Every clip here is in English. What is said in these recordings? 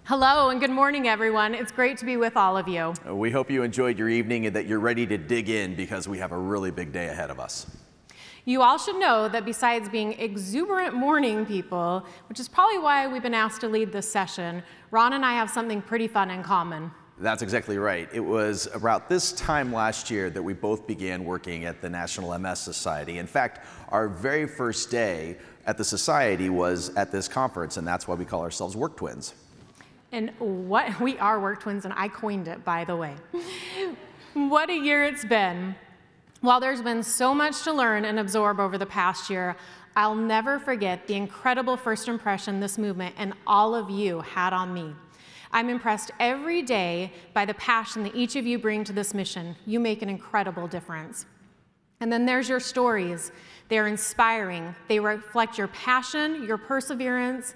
Hello and good morning, everyone. It's great to be with all of you. We hope you enjoyed your evening and that you're ready to dig in because we have a really big day ahead of us. You all should know that besides being exuberant morning people, which is probably why we've been asked to lead this session, Ron and I have something pretty fun in common. That's exactly right. It was about this time last year that we both began working at the National MS Society. In fact, our very first day at the Society was at this conference, and that's why we call ourselves Work Twins. And what we are Work Twins, and I coined it, by the way. What a year it's been. While there's been so much to learn and absorb over the past year, I'll never forget the incredible first impression this movement and all of you had on me. I'm impressed every day by the passion that each of you bring to this mission. You make an incredible difference. And then there's your stories. They're inspiring. They reflect your passion, your perseverance,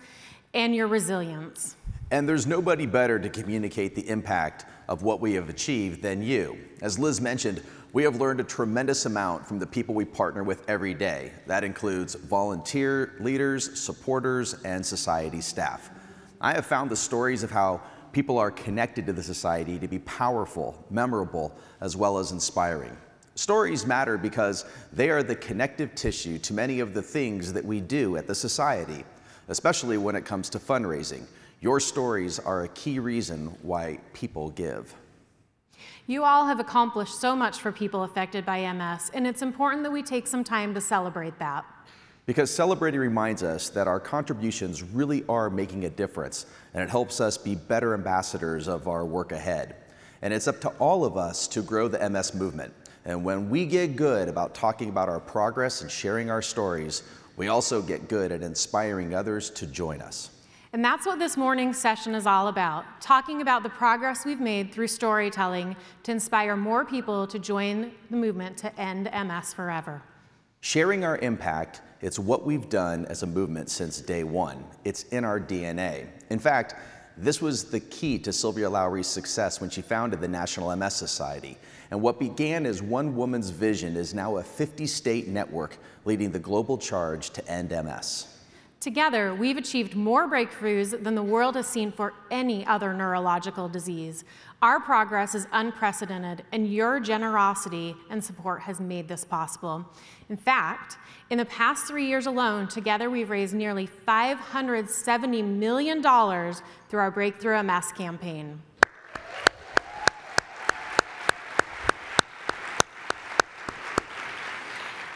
and your resilience. And there's nobody better to communicate the impact of what we have achieved than you. As Liz mentioned, we have learned a tremendous amount from the people we partner with every day. That includes volunteer leaders, supporters, and society staff. I have found the stories of how people are connected to the society to be powerful, memorable, as well as inspiring. Stories matter because they are the connective tissue to many of the things that we do at the society, especially when it comes to fundraising. Your stories are a key reason why people give. You all have accomplished so much for people affected by MS, and it's important that we take some time to celebrate that. Because celebrating reminds us that our contributions really are making a difference, and it helps us be better ambassadors of our work ahead. And it's up to all of us to grow the MS movement. And when we get good about talking about our progress and sharing our stories, we also get good at inspiring others to join us. And that's what this morning's session is all about, talking about the progress we've made through storytelling to inspire more people to join the movement to end MS forever. Sharing our impact, it's what we've done as a movement since day one. It's in our DNA. In fact, this was the key to Sylvia Lowry's success when she founded the National MS Society. And what began as one woman's vision is now a 50-state network leading the global charge to end MS. Together, we've achieved more breakthroughs than the world has seen for any other neurological disease. Our progress is unprecedented, and your generosity and support has made this possible. In fact, in the past 3 years alone, together we've raised nearly $570 million through our Breakthrough MS campaign.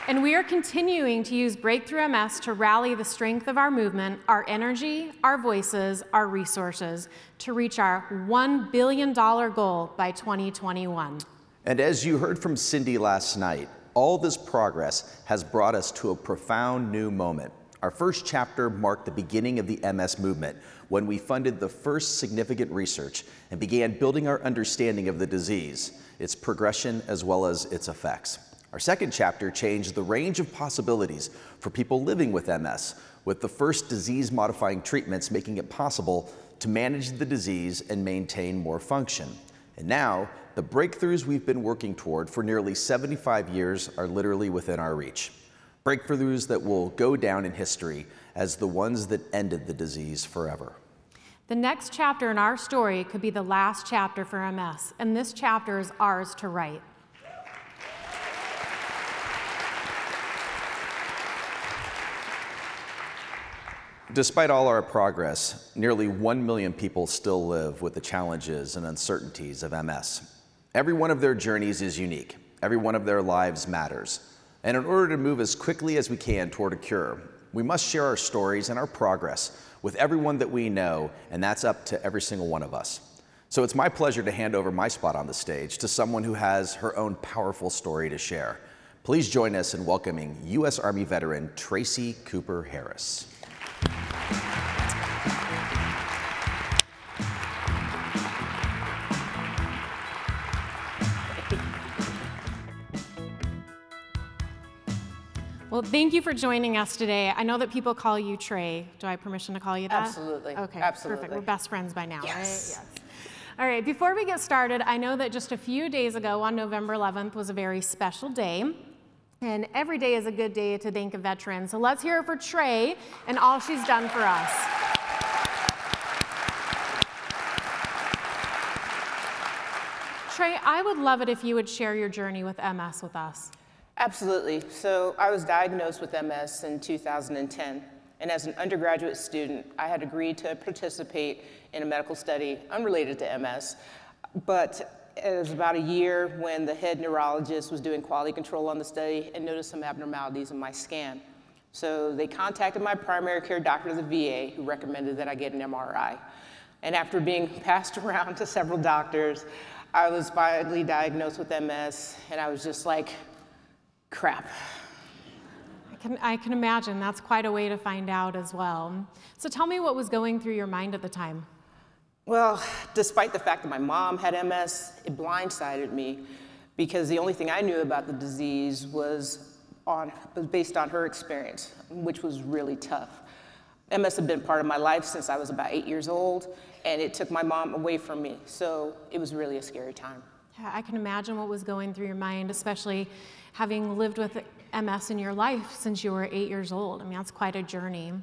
And we are continuing to use Breakthrough MS to rally the strength of our movement, our energy, our voices, our resources to reach our $1 billion goal by 2021. And as you heard from Cindy last night, all this progress has brought us to a profound new moment. Our first chapter marked the beginning of the MS movement when we funded the first significant research and began building our understanding of the disease, its progression, as well as its effects. Our second chapter changed the range of possibilities for people living with MS, with the first disease-modifying treatments making it possible to manage the disease and maintain more function. And now, the breakthroughs we've been working toward for nearly 75 years are literally within our reach. Breakthroughs that will go down in history as the ones that ended the disease forever. The next chapter in our story could be the last chapter for MS, and this chapter is ours to write. Despite all our progress, nearly 1 million people still live with the challenges and uncertainties of MS. Every one of their journeys is unique. Every one of their lives matters. And in order to move as quickly as we can toward a cure, we must share our stories and our progress with everyone that we know, and that's up to every single one of us. So it's my pleasure to hand over my spot on the stage to someone who has her own powerful story to share. Please join us in welcoming U.S. Army veteran Tracey Cooper Harris. Well, thank you for joining us today. I know that people call you Trey. Do I have permission to call you that? Absolutely. Okay, absolutely. Perfect. We're best friends by now, yes. Right? Yes. All right, before we get started, I know that just a few days ago on November 11th was a very special day. And every day is a good day to thank a veteran. So let's hear it for Trey and all she's done for us. Trey, I would love it if you would share your journey with MS with us. Absolutely. So I was diagnosed with MS in 2010. And as an undergraduate student, I had agreed to participate in a medical study unrelated to MS. But it was about a year when the head neurologist was doing quality control on the study and noticed some abnormalities in my scan. So they contacted my primary care doctor at the VA, who recommended that I get an MRI. And after being passed around to several doctors, I was finally diagnosed with MS, and I was just like, crap. I can imagine that's quite a way to find out as well. So tell me what was going through your mind at the time. Well, despite the fact that my mom had MS, it blindsided me because the only thing I knew about the disease was based on her experience, which was really tough. MS had been part of my life since I was about 8 years old, and it took my mom away from me, so it was really a scary time. Yeah, I can imagine what was going through your mind, especially having lived with MS in your life since you were 8 years old. I mean, that's quite a journey.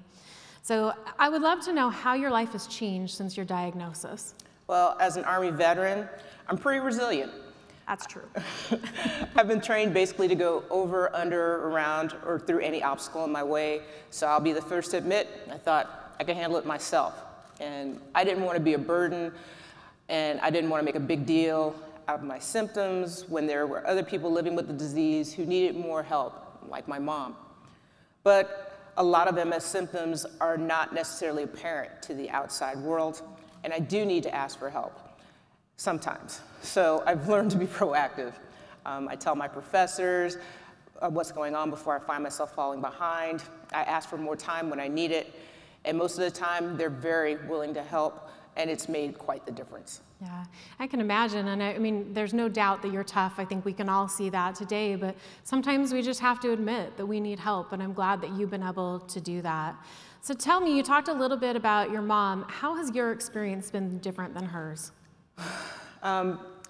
So I would love to know how your life has changed since your diagnosis. Well, as an Army veteran, I'm pretty resilient. That's true. I've been trained basically to go over, under, around, or through any obstacle in my way. So I'll be the first to admit, I thought I could handle it myself. And I didn't want to be a burden, and I didn't want to make a big deal out of my symptoms when there were other people living with the disease who needed more help, like my mom. But a lot of MS symptoms are not necessarily apparent to the outside world, and I do need to ask for help sometimes. So I've learned to be proactive. I tell my professors what's going on before I find myself falling behind. I ask for more time when I need it, and most of the time they're very willing to help, and it's made quite the difference. Yeah, I can imagine, and I mean, there's no doubt that you're tough. I think we can all see that today, but sometimes we just have to admit that we need help, and I'm glad that you've been able to do that. So tell me, you talked a little bit about your mom. How has your experience been different than hers?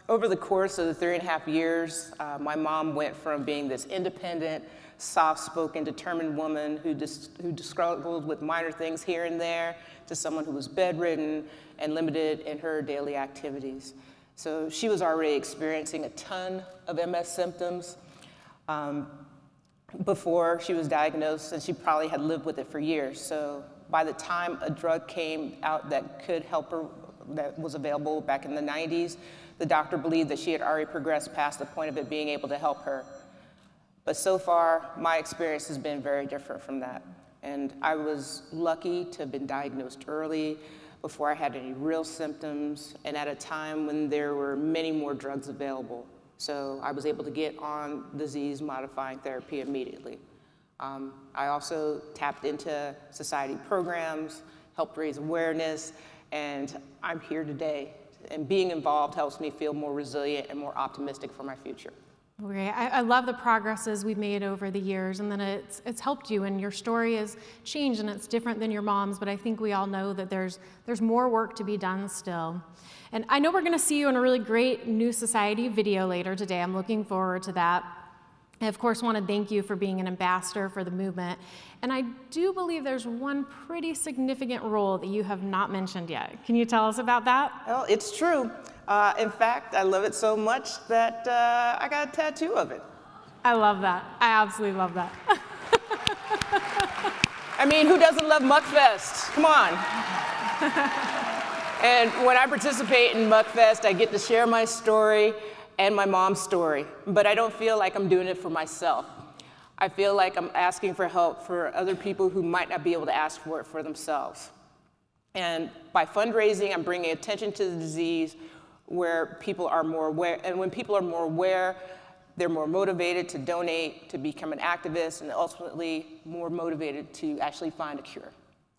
Over the course of the 3.5 years, my mom went from being this independent, soft-spoken, determined woman who struggled with minor things here and there to someone who was bedridden and limited in her daily activities. So she was already experiencing a ton of MS symptoms before she was diagnosed, and she probably had lived with it for years. So by the time a drug came out that could help her, that was available back in the 90s, the doctor believed that she had already progressed past the point of it being able to help her. But so far, my experience has been very different from that. And I was lucky to have been diagnosed early, before I had any real symptoms, and at a time when there were many more drugs available. So I was able to get on disease-modifying therapy immediately. I also tapped into society programs, helped raise awareness, and I'm here today. And being involved helps me feel more resilient and more optimistic for my future. Great. I love the progresses we've made over the years, and then it's helped you, and your story has changed, and it's different than your mom's, but I think we all know that there's more work to be done still. And I know we're going to see you in a really great New Society video later today. I'm looking forward to that. I, of course, want to thank you for being an ambassador for the movement, and I do believe there's one pretty significant role that you have not mentioned yet. Can you tell us about that? Well, it's true. In fact, I love it so much that I got a tattoo of it. I love that. I absolutely love that. I mean, who doesn't love Muckfest? Come on. And when I participate in Muckfest, I get to share my story and my mom's story. But I don't feel like I'm doing it for myself. I feel like I'm asking for help for other people who might not be able to ask for it for themselves. And by fundraising, I'm bringing attention to the disease where people are more aware. And when people are more aware, they're more motivated to donate, to become an activist, and ultimately more motivated to actually find a cure.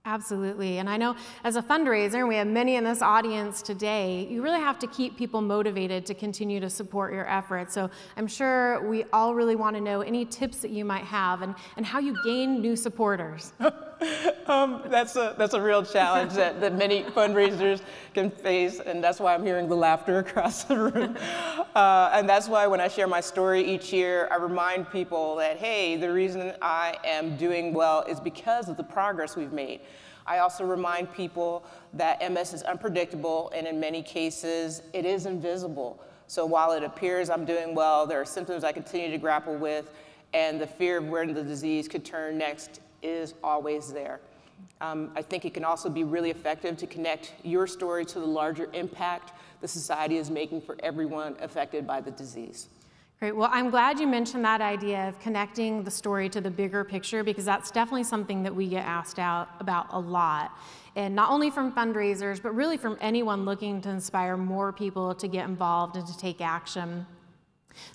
Absolutely, and I know as a fundraiser, and we have many in this audience today, you really have to keep people motivated to continue to support your efforts. So I'm sure we all really want to know any tips that you might have and how you gain new supporters. That's a real challenge that many fundraisers can face, and that's why I'm hearing the laughter across the room. And that's why when I share my story each year, I remind people that, hey, the reason I am doing well is because of the progress we've made. I also remind people that MS is unpredictable, and in many cases, it is invisible. So while it appears I'm doing well, there are symptoms I continue to grapple with, and the fear of where the disease could turn next is always there. I think it can also be really effective to connect your story to the larger impact the society is making for everyone affected by the disease. Great. Well, I'm glad you mentioned that idea of connecting the story to the bigger picture, because that's definitely something that we get asked out about a lot. And not only from fundraisers, but really from anyone looking to inspire more people to get involved and to take action.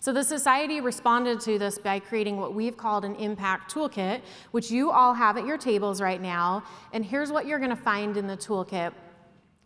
So the Society responded to this by creating what we've called an impact toolkit, which you all have at your tables right now. And here's what you're going to find in the toolkit.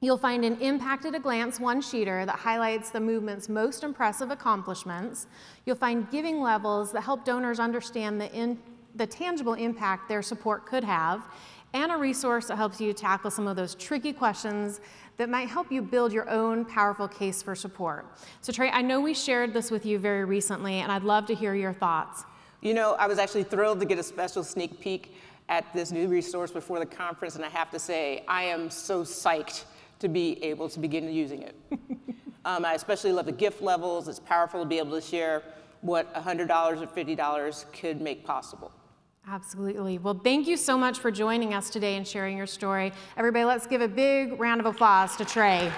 You'll find an Impact at a Glance one-sheeter that highlights the movement's most impressive accomplishments. You'll find giving levels that help donors understand the tangible impact their support could have, and a resource that helps you tackle some of those tricky questions that might help you build your own powerful case for support. So Trey, I know we shared this with you very recently, and I'd love to hear your thoughts. You know, I was actually thrilled to get a special sneak peek at this new resource before the conference, and I have to say, I am so psyched to be able to begin using it. I especially love the gift levels. It's powerful to be able to share what $100 or $50 could make possible. Absolutely. Well, thank you so much for joining us today and sharing your story. Everybody, let's give a big round of applause to Trey.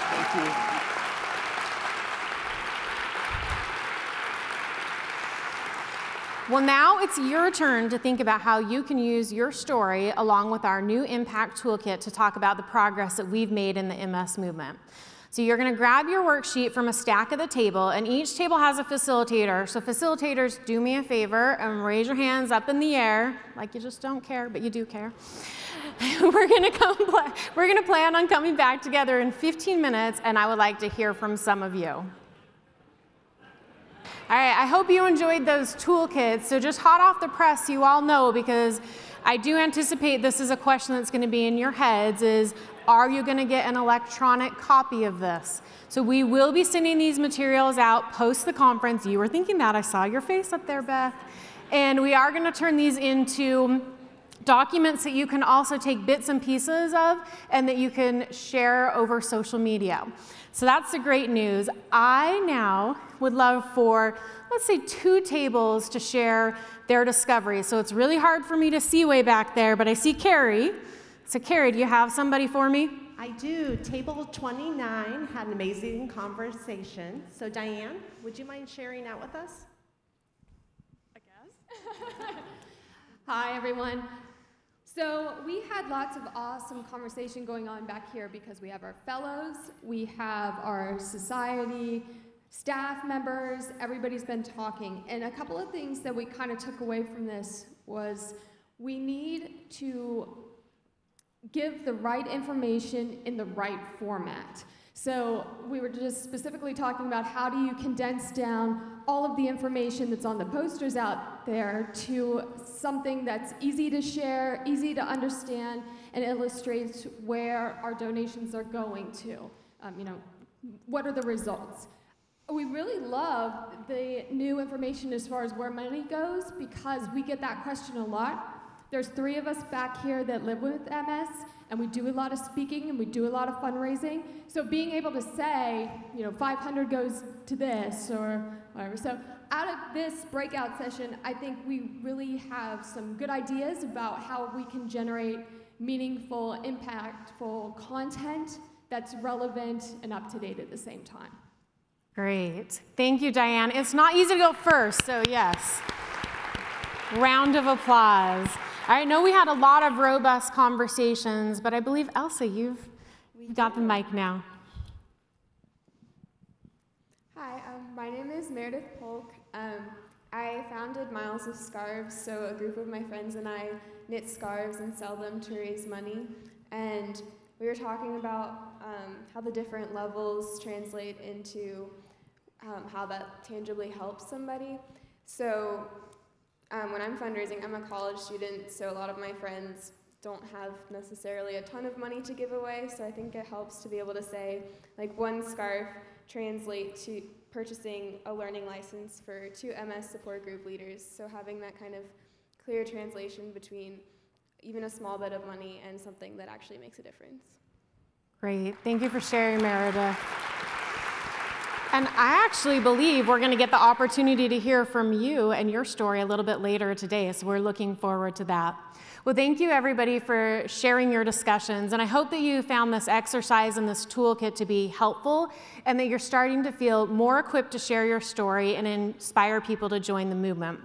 Thank you. Well, now it's your turn to think about how you can use your story along with our new Impact Toolkit to talk about the progress that we've made in the MS movement. So you're going to grab your worksheet from a stack at the table, and each table has a facilitator. So facilitators, do me a favor and raise your hands up in the air, like you just don't care, but you do care. We're going to plan on coming back together in 15 minutes, and I would like to hear from some of you. All right, I hope you enjoyed those toolkits. So just hot off the press, you all know, because I do anticipate this is a question that's going to be in your heads, is are you going to get an electronic copy of this? So we will be sending these materials out post the conference. You were thinking that. I saw your face up there, Beth. And we are going to turn these into documents that you can also take bits and pieces of and that you can share over social media. So that's the great news. I now would love for, let's say, 2 tables to share their discoveries. So it's really hard for me to see way back there, but I see Carrie. So Carrie, do you have somebody for me? I do. Table 29 had an amazing conversation. So Diane, would you mind sharing that with us? I guess. Hi, everyone. So we had lots of awesome conversation going on back here because we have our fellows, we have our society, staff members, everybody's been talking. And a couple of things that we kind of took away from this was we need to give the right information in the right format. So we were just specifically talking about how do you condense down all of the information that's on the posters out there to something that's easy to share, easy to understand, and illustrates where our donations are going to. What are the results? We really love the new information as far as where money goes because we get that question a lot. There's 3 of us back here that live with MS, and we do a lot of speaking and we do a lot of fundraising. So being able to say, 500 goes to this or whatever. So out of this breakout session, I think we really have some good ideas about how we can generate meaningful, impactful content that's relevant and up to date at the same time. Great. Thank you, Diane. It's not easy to go first, so yes. Round of applause. I know we had a lot of robust conversations, but I believe, Elsa, you've got the mic now. Hi, my name is Meredith Polk. I founded Miles of Scarves, so a group of my friends and I knit scarves and sell them to raise money. And we were talking about how the different levels translate into how that tangibly helps somebody. So when I'm fundraising, I'm a college student, so a lot of my friends don't have necessarily a ton of money to give away, so I think it helps to be able to say, like, one scarf translate to purchasing a learning license for 2 MS support group leaders, so having that kind of clear translation between even a small bit of money and something that actually makes a difference. Great. Thank you for sharing, Meredith. And I actually believe we're going to get the opportunity to hear from you and your story a little bit later today, so we're looking forward to that. Well, thank you everybody for sharing your discussions, and I hope that you found this exercise and this toolkit to be helpful, and that you're starting to feel more equipped to share your story and inspire people to join the movement.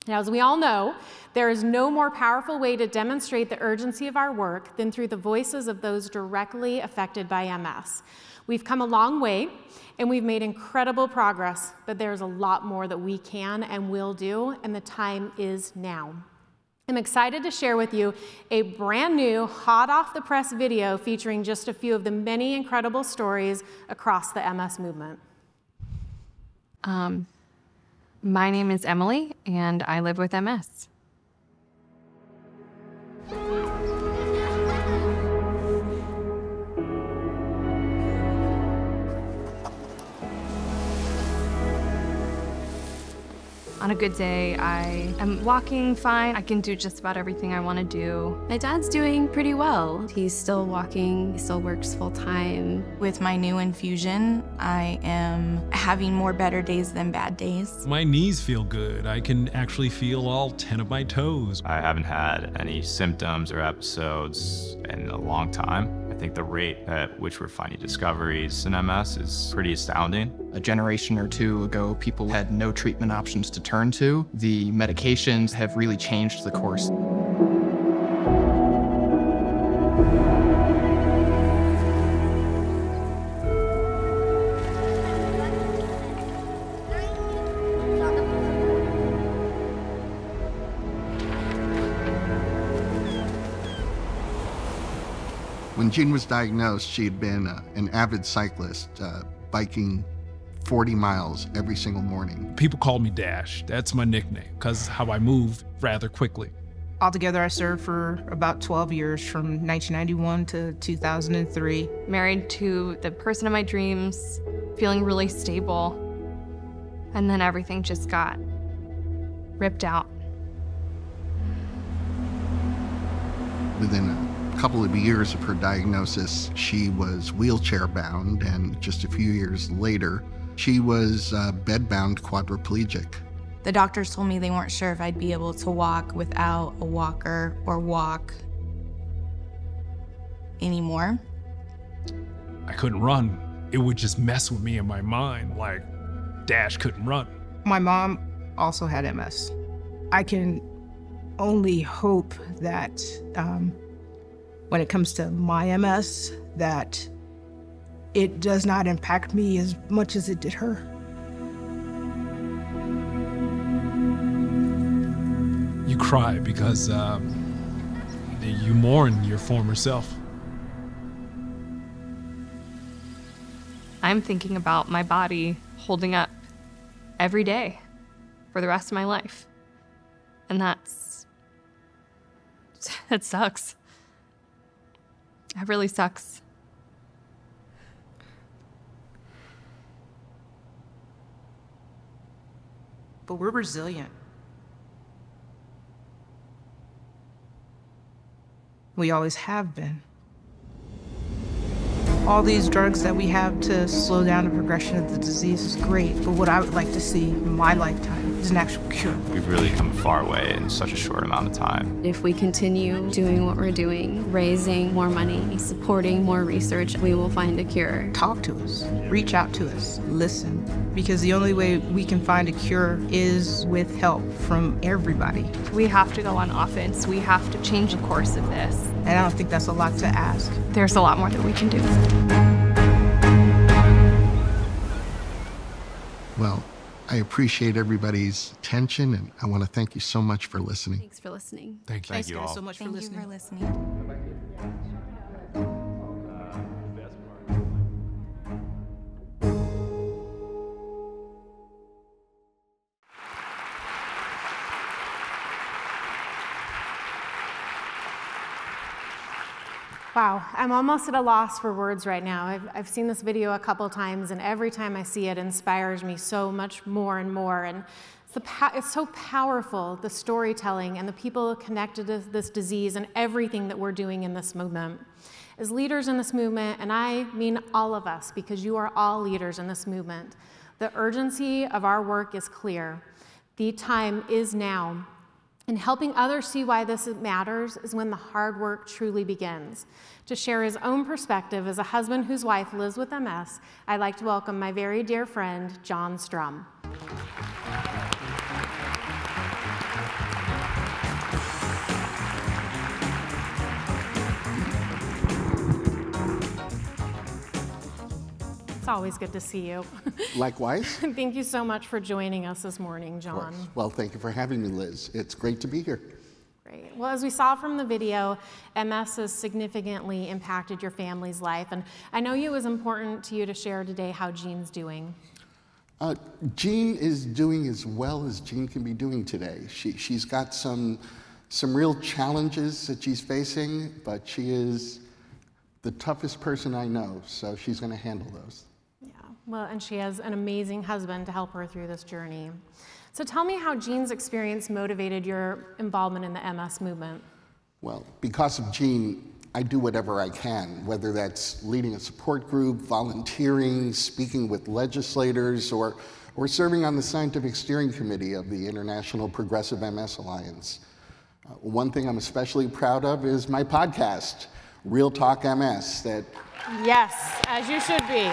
Now, as we all know, there is no more powerful way to demonstrate the urgency of our work than through the voices of those directly affected by MS. We've come a long way, and we've made incredible progress, but there's a lot more that we can and will do, and the time is now. I'm excited to share with you a brand new, hot off the press video featuring just a few of the many incredible stories across the MS movement. My name is Emily, and I live with MS. On a good day, I am walking fine. I can do just about everything I want to do. My dad's doing pretty well. He's still walking, he still works full time. With my new infusion, I am having more better days than bad days. My knees feel good. I can actually feel all 10 of my toes. I haven't had any symptoms or episodes in a long time. I think the rate at which we're finding discoveries in MS is pretty astounding. A generation or two ago, people had no treatment options to turn to. The medications have really changed the course. When Jean was diagnosed, she had been an avid cyclist, biking 40 miles every single morning. People call me Dash. That's my nickname, because how I move rather quickly. Altogether, I served for about 12 years, from 1991 to 2003. Married to the person of my dreams, feeling really stable. And then everything just got ripped out. Within a couple of years of her diagnosis, she was wheelchair bound, and just a few years later, she was bed-bound quadriplegic. The doctors told me they weren't sure if I'd be able to walk without a walker or walk anymore. I couldn't run. It would just mess with me in my mind, like Dash couldn't run. My mom also had MS. I can only hope that when it comes to my MS, that it does not impact me as much as it did her. You cry because you mourn your former self. I'm thinking about my body holding up every day for the rest of my life. And that sucks. That really sucks. But we're resilient. We always have been. All these drugs that we have to slow down the progression of the disease is great, but what I would like to see in my lifetime is an actual cure. We've really come a far way in such a short amount of time. If we continue doing what we're doing, raising more money, supporting more research, we will find a cure. Talk to us, reach out to us, listen, because the only way we can find a cure is with help from everybody. We have to go on offense. We have to change the course of this. And I don't think that's a lot to ask. There's a lot more that we can do. Well, I appreciate everybody's attention, and I want to thank you so much for listening. Thanks for listening. Thank you. Thanks, guys, so much for listening. Thank you for listening. Wow, I'm almost at a loss for words right now. I've seen this video a couple times, and every time I see it, it inspires me so much more and more. And it's so powerful, the storytelling and the people connected to this disease and everything that we're doing in this movement. As leaders in this movement, and I mean all of us, because you are all leaders in this movement, the urgency of our work is clear. The time is now. And helping others see why this matters is when the hard work truly begins. To share his own perspective as a husband whose wife lives with MS, I'd like to welcome my very dear friend, Jon Strum. It's always good to see you. Likewise. Thank you so much for joining us this morning, Jon. Well, thank you for having me, Liz. It's great to be here. Great. Well, as we saw from the video, MS has significantly impacted your family's life, and I know it was important to you to share today how Jean's doing. Jean is doing as well as Jean can be doing today. She's got some real challenges that she's facing, but she is the toughest person I know, so she's going to handle those. Well, and she has an amazing husband to help her through this journey. So tell me how Jean's experience motivated your involvement in the MS movement. Well, because of Jean, I do whatever I can, whether that's leading a support group, volunteering, speaking with legislators, or serving on the scientific steering committee of the International Progressive MS Alliance. One thing I'm especially proud of is my podcast, Real Talk MS. Yes, as you should be.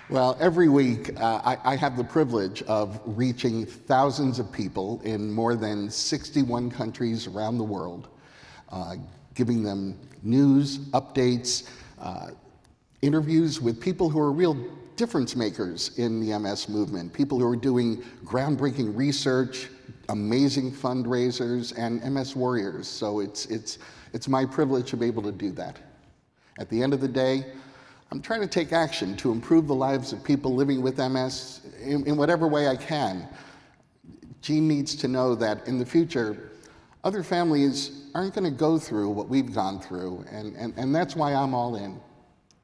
Well, every week I have the privilege of reaching thousands of people in more than 61 countries around the world, giving them news, updates, interviews with people who are real difference makers in the MS movement, people who are doing groundbreaking research, amazing fundraisers, and MS warriors. So it's my privilege to be able to do that. At the end of the day, I'm trying to take action to improve the lives of people living with MS in whatever way I can. Jean needs to know that in the future, other families aren't going to go through what we've gone through, and that's why I'm all in.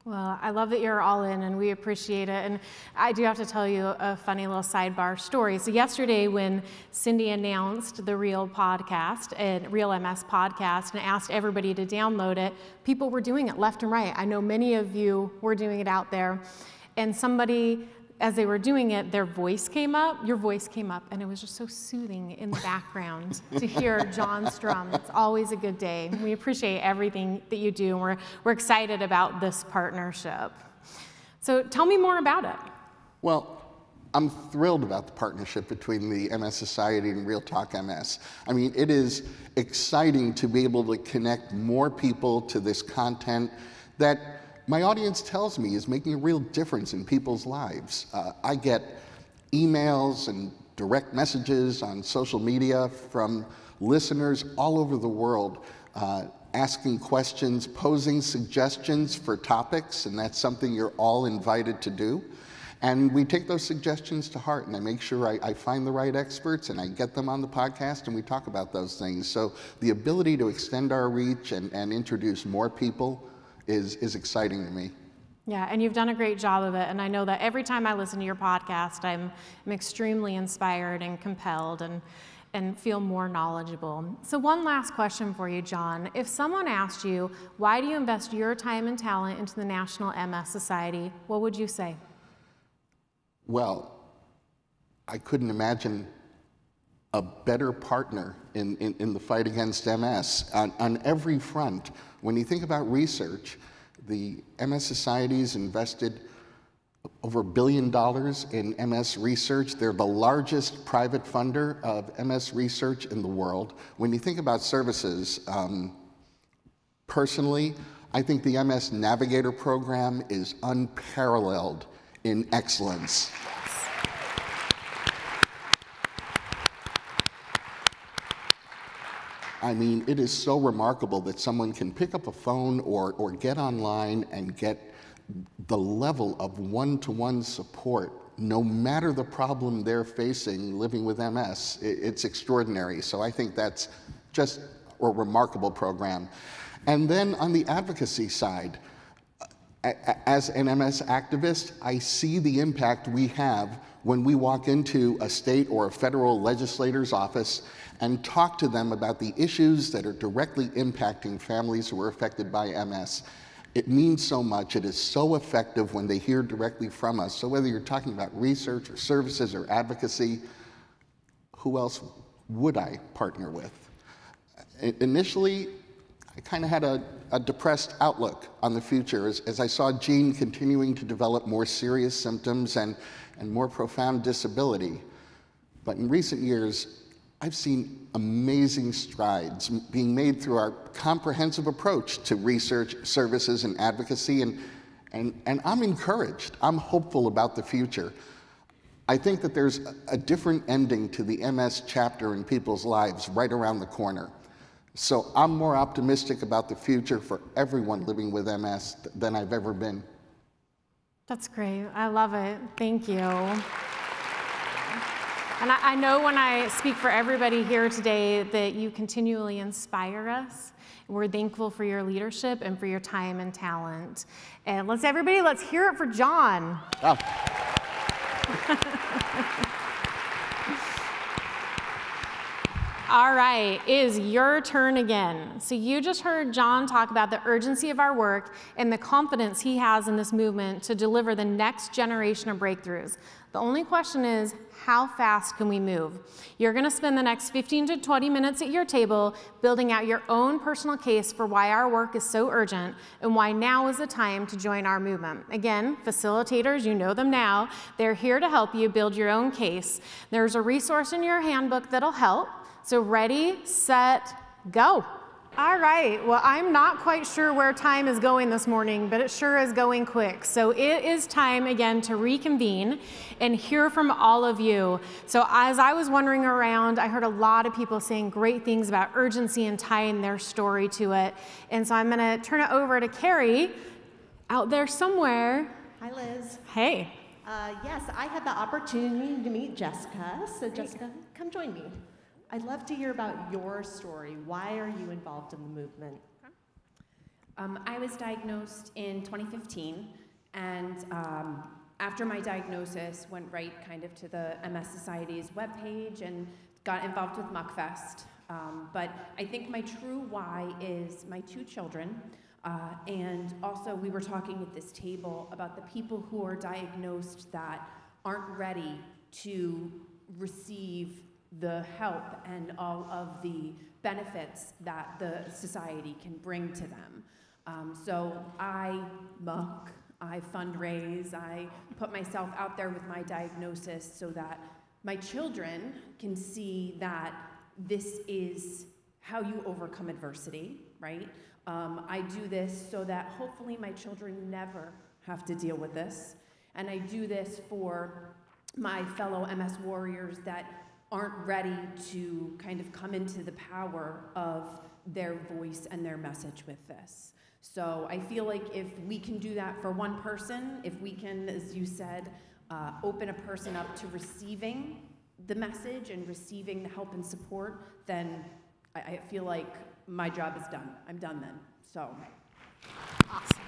Well, I love that you're all in, and we appreciate it. And I do have to tell you a funny little sidebar story. So yesterday when Cindy announced the Real MS podcast and asked everybody to download it, people were doing it left and right. I know many of you were doing it out there. And somebody, as they were doing it, their voice came up, your voice came up, and it was just so soothing in the background to hear Jon Strum. It's always a good day. We appreciate everything that you do, and we're excited about this partnership. So tell me more about it. Well, I'm thrilled about the partnership between the MS Society and Real Talk MS. I mean, it is exciting to be able to connect more people to this content that my audience tells me is making a real difference in people's lives. I get emails and direct messages on social media from listeners all over the world asking questions, posing suggestions for topics, and that's something you're all invited to do. And we take those suggestions to heart, and I make sure I find the right experts and I get them on the podcast and we talk about those things. So the ability to extend our reach and introduce more people is exciting to me. Yeah, and you've done a great job of it, and I know that every time I listen to your podcast, I'm extremely inspired and compelled and feel more knowledgeable. So one last question for you, Jon. If someone asked you, why do you invest your time and talent into the National MS Society, what would you say? Well, I couldn't imagine a better partner in the fight against MS on every front. When you think about research, the MS Society's invested over $1 billion in MS research. They're the largest private funder of MS research in the world. When you think about services, personally, I think the MS Navigator program is unparalleled in excellence. I mean, it is so remarkable that someone can pick up a phone or get online and get the level of one-to-one support, no matter the problem they're facing living with MS. It's extraordinary. So I think that's just a remarkable program. And then on the advocacy side, As an MS activist, I see the impact we have when we walk into a state or a federal legislator's office and talk to them about the issues that are directly impacting families who are affected by MS. It means so much. It is so effective when they hear directly from us. So whether you're talking about research or services or advocacy, who else would I partner with? Initially, I kind of had a depressed outlook on the future as I saw Jean continuing to develop more serious symptoms and more profound disability. But in recent years, I've seen amazing strides being made through our comprehensive approach to research, services, and advocacy, and I'm encouraged. I'm hopeful about the future. I think that there's a different ending to the MS chapter in people's lives right around the corner. So I'm more optimistic about the future for everyone living with MS than I've ever been. That's great. I love it. Thank you. And I know when I speak for everybody here today that you continually inspire us. We're thankful for your leadership and for your time and talent. And let's hear it for Jon. Oh. All right, it is your turn again. So you just heard Jon talk about the urgency of our work and the confidence he has in this movement to deliver the next generation of breakthroughs. The only question is, how fast can we move? You're gonna spend the next 15 to 20 minutes at your table building out your own personal case for why our work is so urgent and why now is the time to join our movement. Again, facilitators, you know them now. They're here to help you build your own case. There's a resource in your handbook that'll help. So ready, set, go. All right, well, I'm not quite sure where time is going this morning, but it sure is going quick. So it is time again to reconvene and hear from all of you. So as I was wandering around, I heard a lot of people saying great things about urgency and tying their story to it. And so I'm gonna turn it over to Carrie out there somewhere. Hi, Liz. Hey. Yes, I had the opportunity to meet Jessica. So Jessica, come join me. I'd love to hear about your story. Why are you involved in the movement? I was diagnosed in 2015, and after my diagnosis, went right kind of to the MS Society's webpage and got involved with Muckfest. But I think my true why is my 2 children, and also we were talking at this table about the people who are diagnosed that aren't ready to receive the help and all of the benefits that the society can bring to them. So I muck, I fundraise, I put myself out there with my diagnosis so that my children can see that this is how you overcome adversity, right? I do this so that hopefully my children never have to deal with this. And I do this for my fellow MS warriors that aren't ready to kind of come into the power of their voice and their message with this. So I feel like if we can do that for one person, if we can, as you said, open a person up to receiving the message and receiving the help and support, then I feel like my job is done. I'm done then, so. Awesome.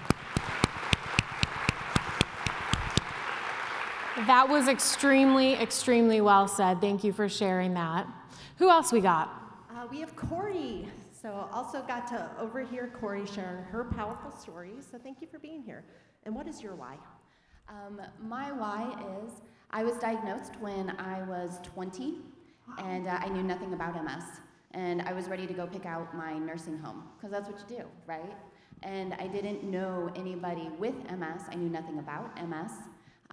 That was extremely, extremely well said. Thank you for sharing that. Who else we got? We have Corey. So also got to overhear Corey share her powerful story. So thank you for being here. And what is your why? My why is I was diagnosed when I was 20, and I knew nothing about MS. And I was ready to go pick out my nursing home, because that's what you do, right? And I didn't know anybody with MS. I knew nothing about MS.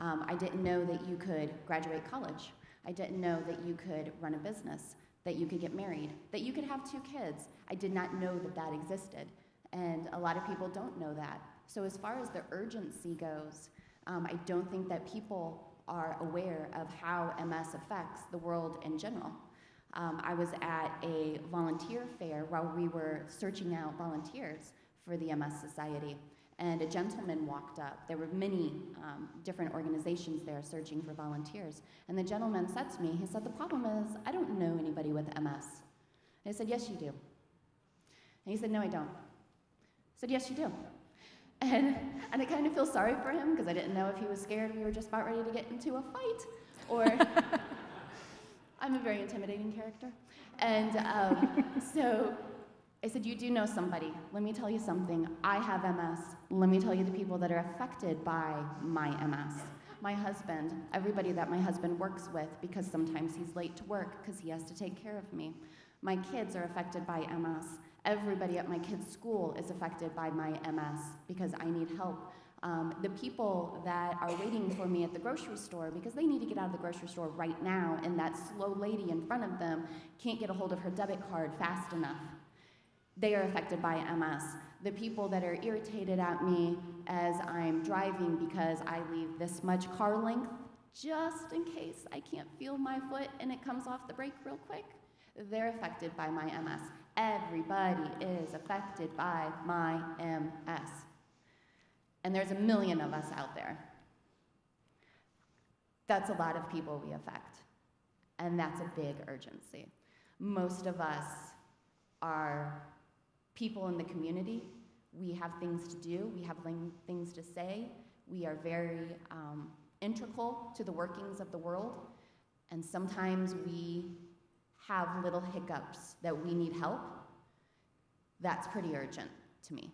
I didn't know that you could graduate college. I didn't know that you could run a business, that you could get married, that you could have 2 kids. I did not know that that existed. And a lot of people don't know that. So as far as the urgency goes, I don't think that people are aware of how MS affects the world in general. I was at a volunteer fair while we were searching out volunteers for the MS Society. And a gentleman walked up. There were many different organizations there searching for volunteers. And the gentleman said to me, he said, the problem is, I don't know anybody with MS. And I said, yes, you do. And he said, no, I don't. I said, yes, you do. And I kind of feel sorry for him because I didn't know if he was scared we were just about ready to get into a fight, or I'm a very intimidating character. And so I said, you do know somebody. Let me tell you something. I have MS. Let me tell you the people that are affected by my MS. My husband, everybody that my husband works with, because sometimes he's late to work because he has to take care of me. My kids are affected by MS. Everybody at my kids' school is affected by my MS because I need help. The people that are waiting for me at the grocery store because they need to get out of the grocery store right now, and that slow lady in front of them can't get a hold of her debit card fast enough. They are affected by MS. The people that are irritated at me as I'm driving because I leave this much car length just in case I can't feel my foot and it comes off the brake real quick, they're affected by my MS. Everybody is affected by my MS. And there's a million of us out there. That's a lot of people we affect. And that's a big urgency. Most of us are people in the community. We have things to do, we have things to say. We are very integral to the workings of the world. And sometimes we have little hiccups that we need help. That's pretty urgent to me.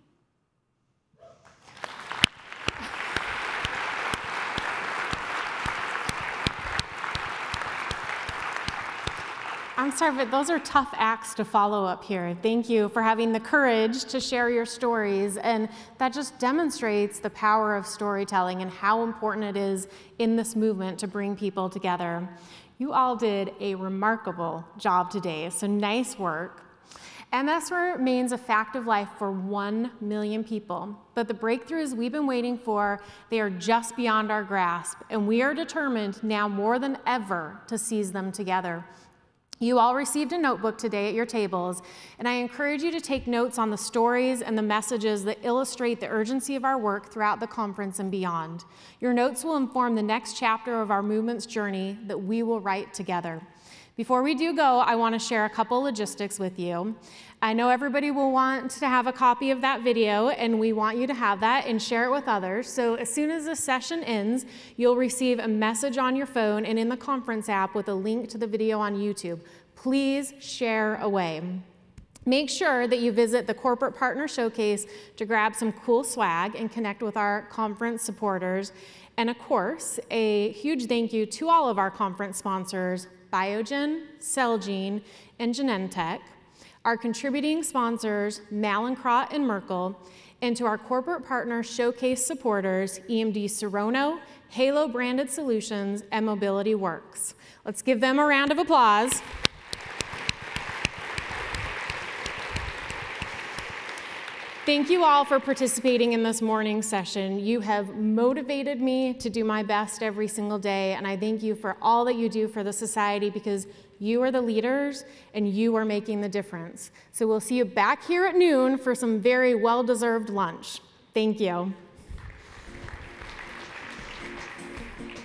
I'm sorry, but those are tough acts to follow up here. Thank you for having the courage to share your stories, and that just demonstrates the power of storytelling and how important it is in this movement to bring people together. You all did a remarkable job today, so nice work. MS remains a fact of life for 1 million people, but the breakthroughs we've been waiting for, they are just beyond our grasp, and we are determined now more than ever to seize them together. You all received a notebook today at your tables, and I encourage you to take notes on the stories and the messages that illustrate the urgency of our work throughout the conference and beyond. Your notes will inform the next chapter of our movement's journey that we will write together. Before we do go, I want to share a couple logistics with you. I know everybody will want to have a copy of that video, and we want you to have that and share it with others. So as soon as the session ends, you'll receive a message on your phone and in the conference app with a link to the video on YouTube. Please share away. Make sure that you visit the Corporate Partner Showcase to grab some cool swag and connect with our conference supporters. And of course, a huge thank you to all of our conference sponsors, Biogen, Celgene, and Genentech, our contributing sponsors, Mallinckrodt and Merkel, and to our Corporate Partner Showcase supporters, EMD Serono, Halo Branded Solutions, and Mobility Works. Let's give them a round of applause. Thank you all for participating in this morning's session. You have motivated me to do my best every single day, and I thank you for all that you do for the society because you are the leaders and you are making the difference. So we'll see you back here at noon for some very well-deserved lunch. Thank you.